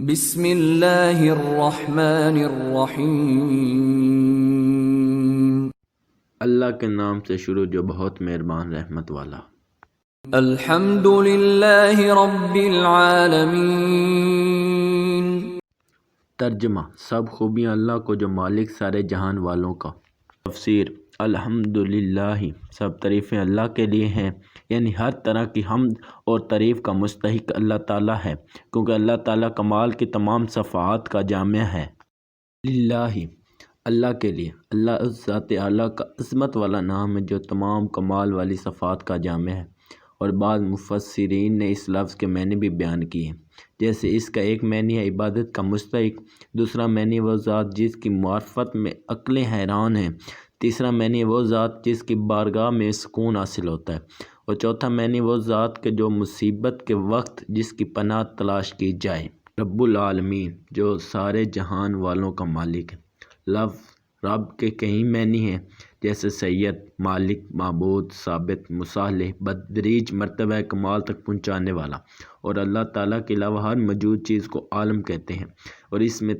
بسم اللہ الرحمن الرحیم۔ اللہ کے نام سے شروع جو بہت مہربان رحمت والا۔ الحمد للہ رب العالمین۔ ترجمہ: سب خوبیاں اللہ کو جو مالک سارے جہان والوں کا۔ تفسیر: الحمدللہ، سب تعریفیں اللہ کے لیے ہیں، یعنی ہر طرح کی حمد اور تعریف کا مستحق اللہ تعالیٰ ہے، کیونکہ اللہ تعالیٰ کمال کی تمام صفات کا جامع ہے۔ للہ، اللہ کے لیے۔ اللہ اس ذات اعلیٰ کا عظمت والا نام ہے جو تمام کمال والی صفات کا جامع ہے، اور بعض مفسرین نے اس لفظ کے معنی بھی بیان کیے ہیں، جیسے اس کا ایک معنی ہے عبادت کا مستحق، دوسرا معنی وہ ذات جس کی معرفت میں عقلیں حیران ہیں، تیسرا معنی وہ ذات جس کی بارگاہ میں سکون حاصل ہوتا ہے، اور چوتھا معنی وہ ذات کے جو مصیبت کے وقت جس کی پناہ تلاش کی جائے۔ رب العالمین، جو سارے جہان والوں کا مالک ہے۔ لفظ رب کے کئی معنی ہیں، جیسے سید، مالک، معبود، ثابت، مصالح، بتدریج مرتبہ کمال تک پہنچانے والا، اور اللہ تعالیٰ کے علاوہ ہر موجود چیز کو عالم کہتے ہیں، اور اس میں